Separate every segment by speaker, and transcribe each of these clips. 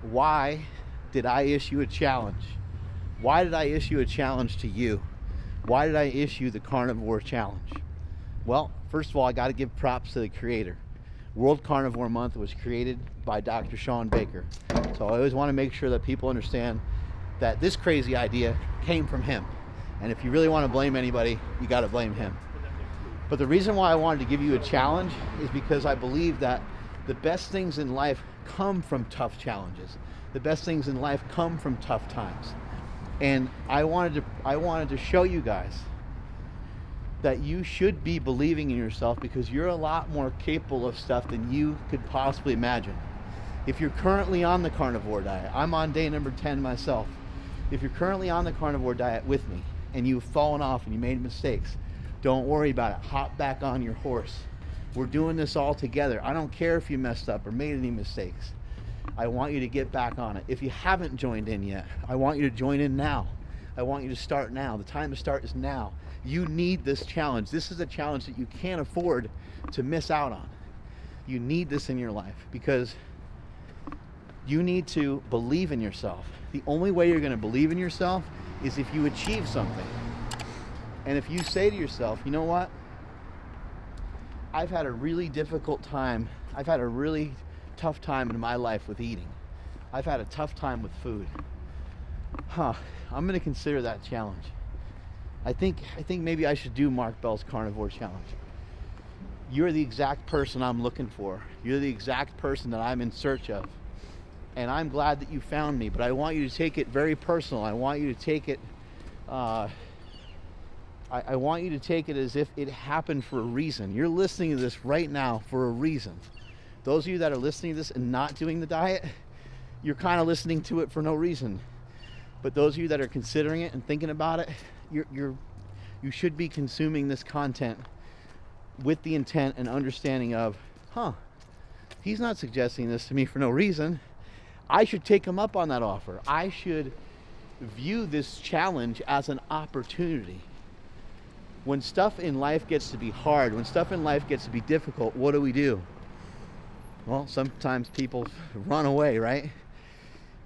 Speaker 1: why did I issue a challenge? Why did I issue a challenge to you? Why did I issue the Carnivore Challenge? Well, first of all, I got to give props to the creator. World Carnivore Month was created by Dr. Shawn Baker. So I always want to make sure that people understand that this crazy idea came from him. And if you really want to blame anybody, you got to blame him. But the reason why I wanted to give you a challenge is because I believe that the best things in life come from tough challenges. The best things in life come from tough times. And I wanted to show you guys that you should be believing in yourself, because you're a lot more capable of stuff than you could possibly imagine. If you're currently on the carnivore diet, I'm on day number 10 myself. If you're currently on the carnivore diet with me and you've fallen off and you made mistakes, don't worry about it. Hop back on your horse. We're doing this all together. I don't care if you messed up or made any mistakes. I want you to get back on it. If you haven't joined in yet, I want you to join in now. I want you to start now. The time to start is now. You need this challenge. This is a challenge that you can't afford to miss out on. You need this in your life because you need to believe in yourself. The only way you're going to believe in yourself is if you achieve something. And if you say to yourself, you know what? I've had a really difficult time. I've had a really tough time in my life with eating. I've had a tough time with food. I'm going to consider that challenge. I think maybe I should do Mark Bell's Carnivore Challenge. You're the exact person I'm looking for. You're the exact person that I'm in search of. And I'm glad that you found me, but I want you to take it very personal. I want you to take it I want you to take it as if it happened for a reason. You're listening to this right now for a reason. Those of you that are listening to this and not doing the diet, you're kind of listening to it for no reason. But those of you that are considering it and thinking about it, you should be consuming this content with the intent and understanding of, he's not suggesting this to me for no reason. I should take him up on that offer. I should view this challenge as an opportunity. When stuff in life gets to be hard, when stuff in life gets to be difficult, what do? Well, sometimes people run away, right?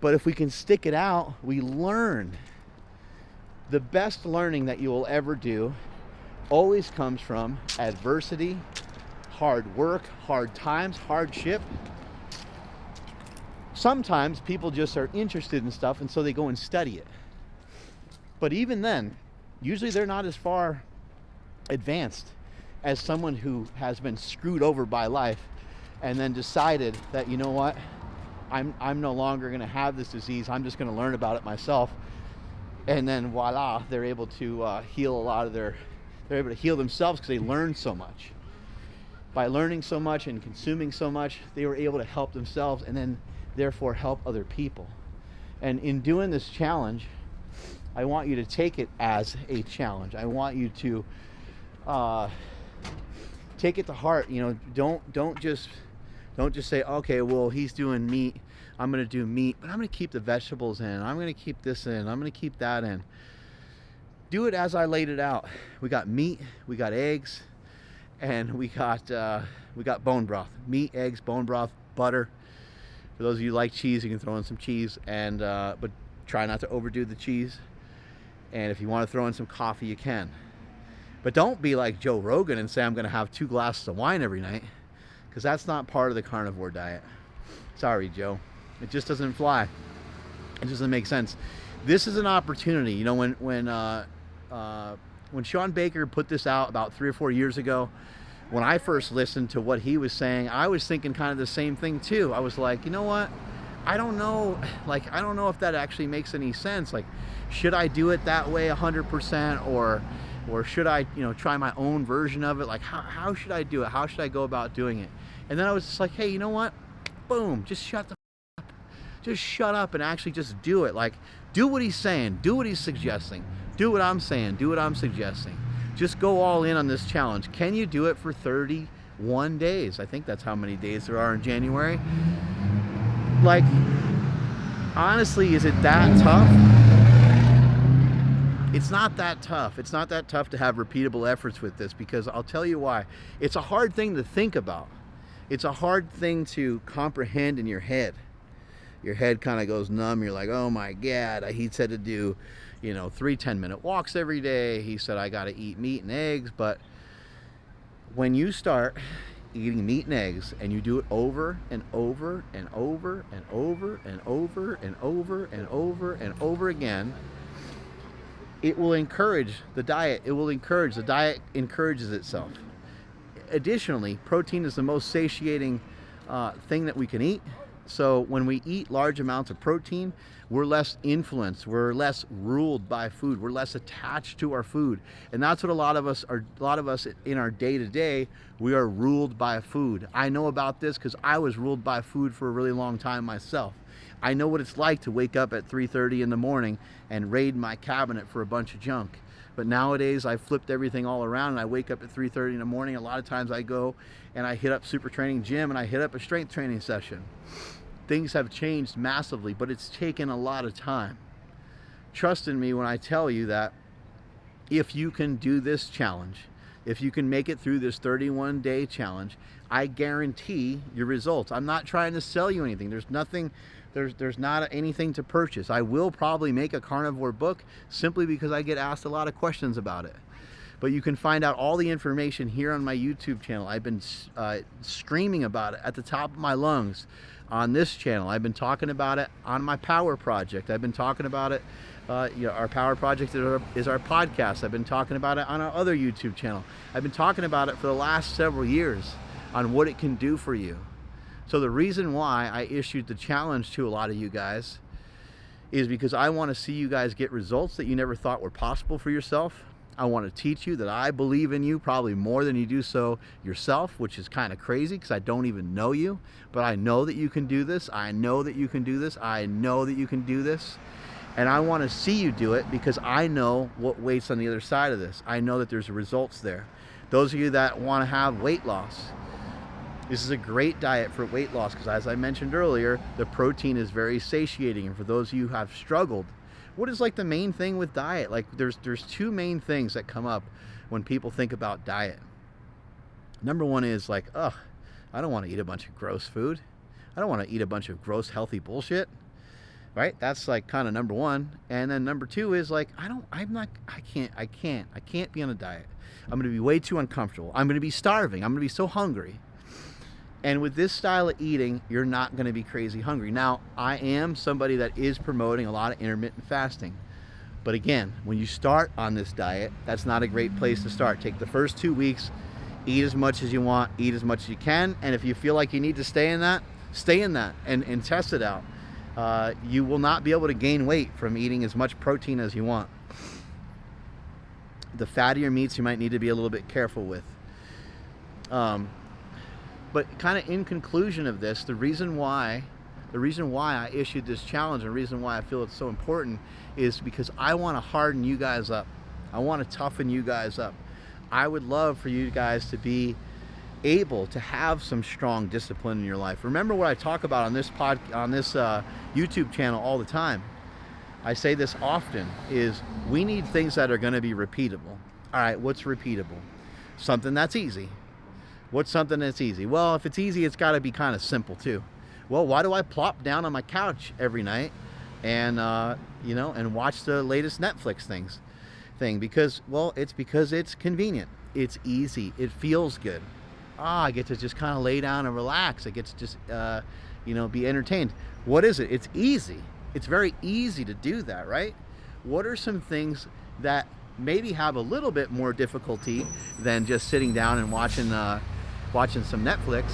Speaker 1: But if we can stick it out, we learn. The best learning that you will ever do always comes from adversity, hard work, hard times, hardship. Sometimes people just are interested in stuff and so they go and study it. But even then, usually they're not as far advanced as someone who has been screwed over by life and then decided that, you know what, I'm no longer going to have this disease. I'm just going to learn about it myself. And then voila, they're able to heal a lot of they're able to heal themselves because they learned so much. By learning so much and consuming so much, they were able to help themselves and then therefore help other people. And in doing this challenge, I want you to take it as a challenge. I want you to take it to heart. You know, don't just say, okay, well, he's doing meat, I'm going to do meat, but I'm going to keep the vegetables in. I'm going to keep this in. I'm going to keep that in. Do it as I laid it out. We got meat, we got eggs, and we got bone broth. Meat, eggs, bone broth, butter. For those of you who like cheese, you can throw in some cheese, and but try not to overdo the cheese. And if you want to throw in some coffee, you can. But don't be like Joe Rogan and say I'm going to have 2 glasses of wine every night, because that's not part of the carnivore diet. Sorry, Joe. It just doesn't fly. It doesn't make sense. This is an opportunity. You know, when Shawn Baker put this out about 3 or 4 years ago, when I first listened to what he was saying, I was thinking kind of the same thing too. I was like, you know what? I don't know if that actually makes any sense. Like, should I do it that way 100%, or should I, try my own version of it? Like, how should I do it? How should I go about doing it? And then I was just like, hey, you know what? Boom, just shut the up. Just shut up and actually just do it. Like, do what he's saying, do what he's suggesting, do what I'm saying, do what I'm suggesting. Just go all in on this challenge. Can you do it for 31 days? I think that's how many days there are in January. Like, honestly, is it that tough? It's not that tough. It's not that tough to have repeatable efforts with this, because I'll tell you why. It's a hard thing to think about. It's a hard thing to comprehend in your head. your head kind of goes numb. You're like, oh my God, he said to do, 3 10-minute walks every day. He said I got to eat meat and eggs. But when you start eating meat and eggs and you do it over and over and over and over and over and over and over and over again, it will encourage the diet. The diet encourages itself. Additionally, protein is the most satiating thing that we can eat. So when we eat large amounts of protein, we're less influenced, we're less ruled by food, we're less attached to our food. And that's what a lot of us in our day-to-day, we are ruled by food. I know about this because I was ruled by food for a really long time myself. I know what it's like to wake up at 3:30 in the morning and raid my cabinet for a bunch of junk. But nowadays I flipped everything all around and I wake up at 3:30 in the morning. A lot of times I go and I hit up Super Training Gym and I hit up a strength training session. Things have changed massively, but it's taken a lot of time. Trust in me when I tell you that if you can do this challenge, if you can make it through this 31-day challenge, I guarantee your results. I'm not trying to sell you anything. There's not anything to purchase. I will probably make a carnivore book simply because I get asked a lot of questions about it. But you can find out all the information here on my YouTube channel. I've been screaming about it at the top of my lungs on this channel. I've been talking about it on my Power Project. I've been talking about it, our Power Project is our podcast. I've been talking about it on our other YouTube channel. I've been talking about it for the last several years on what it can do for you. So the reason why I issued the challenge to a lot of you guys is because I want to see you guys get results that you never thought were possible for yourself. I want to teach you that I believe in you probably more than you do so yourself, which is kind of crazy because I don't even know you, but I know that you can do this. I know that you can do this. I know that you can do this. And I want to see you do it because I know what waits on the other side of this. I know that there's results there. Those of you that want to have weight loss, this is a great diet for weight loss because, as I mentioned earlier, the protein is very satiating. And for those of you who have struggled, what is like the main thing with diet? Like there's two main things that come up when people think about diet. Number one is like, I don't want to eat a bunch of gross food. I don't want to eat a bunch of gross healthy bullshit. Right? That's like kind of number one. And then number two is like, I can't be on a diet. I'm going to be way too uncomfortable. I'm going to be starving. I'm going to be so hungry. And with this style of eating, you're not going to be crazy hungry. Now, I am somebody that is promoting a lot of intermittent fasting. But again, when you start on this diet, that's not a great place to start. Take the first 2 weeks, eat as much as you want, eat as much as you can. And if you feel like you need to stay in that and test it out. You will not be able to gain weight from eating as much protein as you want. The fattier meats you might need to be a little bit careful with. But kind of in conclusion of this, the reason why I issued this challenge and the reason why I feel it's so important is because I want to harden you guys up. I want to toughen you guys up. I would love for you guys to be able to have some strong discipline in your life. Remember what I talk about on this YouTube channel all the time. I say this often is we need things that are going to be repeatable. All right, what's repeatable? Something that's easy. What's something that's easy? Well, if it's easy, it's got to be kind of simple too. Well, why do I plop down on my couch every night and and watch the latest Netflix thing? Because it's convenient. It's easy. It feels good. I get to just kind of lay down and relax. I get to just be entertained. What is it? It's easy. It's very easy to do that, right? What are some things that maybe have a little bit more difficulty than just sitting down and watching some Netflix?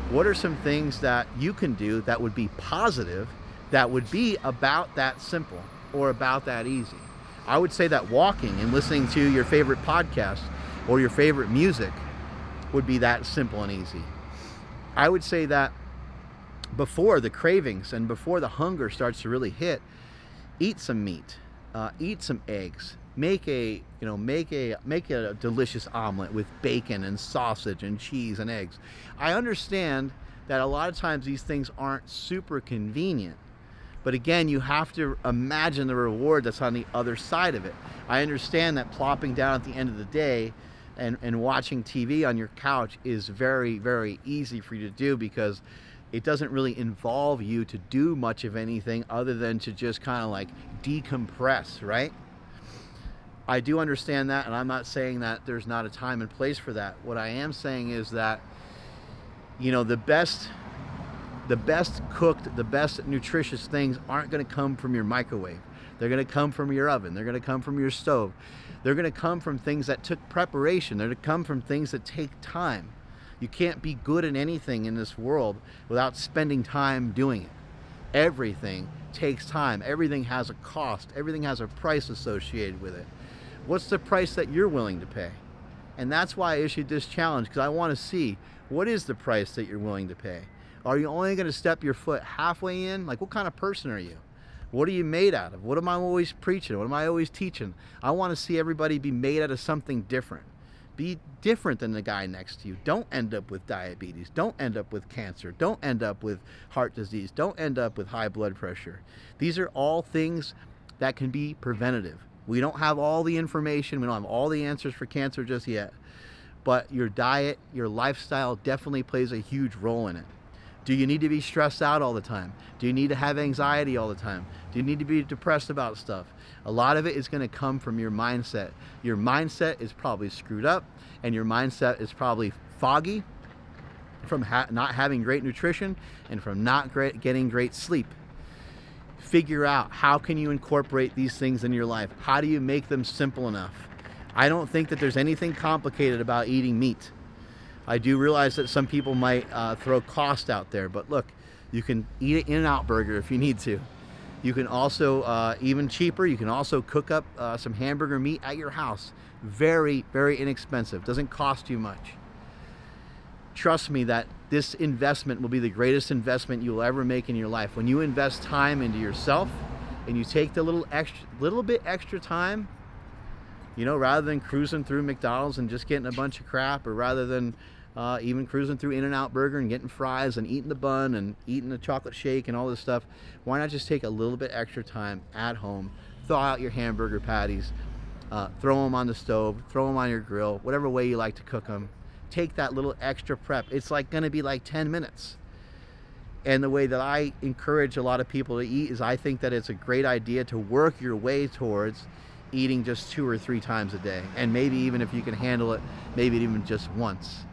Speaker 1: What are some things that you can do that would be positive, that would be about that simple or about that easy? I would say that walking and listening to your favorite podcast or your favorite music would be that simple and easy. I would say that before the cravings and before the hunger starts to really hit, eat some meat, eat some eggs, make a delicious omelet with bacon and sausage and cheese and eggs. I understand that a lot of times these things aren't super convenient, but again, you have to imagine the reward that's on the other side of it. I understand that plopping down at the end of the day and watching TV on your couch is very, very easy for you to do because it doesn't really involve you to do much of anything other than to just kind of like decompress, right? I do understand that, and I'm not saying that there's not a time and place for that. What I am saying is that, you know, the best cooked, the best nutritious things aren't going to come from your microwave. They're going to come from your oven. They're going to come from your stove. They're going to come from things that took preparation. They're going to come from things that take time. You can't be good at anything in this world without spending time doing it. Everything takes time. Everything has a cost. Everything has a price associated with it. What's the price that you're willing to pay? And that's why I issued this challenge, because I want to see, what is the price that you're willing to pay? Are you only going to step your foot halfway in? Like, what kind of person are you? What are you made out of? What am I always preaching? What am I always teaching? I want to see everybody be made out of something different. Be different than the guy next to you. Don't end up with diabetes. Don't end up with cancer. Don't end up with heart disease. Don't end up with high blood pressure. These are all things that can be preventative. We don't have all the information. We don't have all the answers for cancer just yet. But your diet, your lifestyle definitely plays a huge role in it. Do you need to be stressed out all the time? Do you need to have anxiety all the time? Do you need to be depressed about stuff? A lot of it is going to come from your mindset. Your mindset is probably screwed up, and your mindset is probably foggy from not having great nutrition and from not getting great sleep. Figure out, how can you incorporate these things in your life? How do you make them simple enough? I don't think that there's anything complicated about eating meat. I do realize that some people might throw cost out there, but look, you can eat an In-N-Out burger if you need to. You can also, even cheaper, you can also cook up some hamburger meat at your house. Very, very inexpensive. Doesn't cost you much. Trust me that this investment will be the greatest investment you'll ever make in your life. When you invest time into yourself and you take the little bit extra time, you know, rather than cruising through McDonald's and just getting a bunch of crap, or rather than even cruising through In-N-Out Burger and getting fries and eating the bun and eating the chocolate shake and all this stuff, why not just take a little bit extra time at home, thaw out your hamburger patties, throw them on the stove, throw them on your grill, whatever way you like to cook them. Take that little extra prep. It's like going to be like 10 minutes. And the way that I encourage a lot of people to eat is, I think that it's a great idea to work your way towards eating just 2 or 3 times a day, and maybe even, if you can handle it, maybe even just once.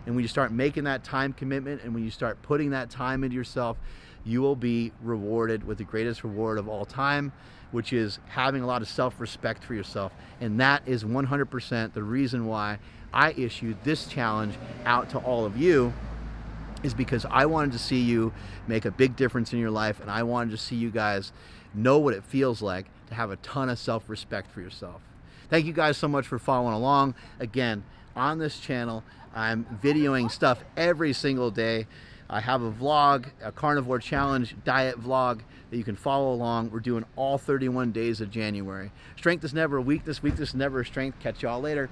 Speaker 1: And when you start making that time commitment, and when you start putting that time into yourself, you will be rewarded with the greatest reward of all time, which is having a lot of self-respect for yourself. And that is 100% the reason why I issued this challenge out to all of you, is because I wanted to see you make a big difference in your life, and I wanted to see you guys know what it feels like to have a ton of self-respect for yourself. Thank you guys so much for following along. Again, on this channel, I'm videoing stuff every single day. I have a vlog, a carnivore challenge diet vlog that you can follow along. We're doing all 31 days of January. Strength is never a weakness. Weakness is never a strength. Catch y'all later.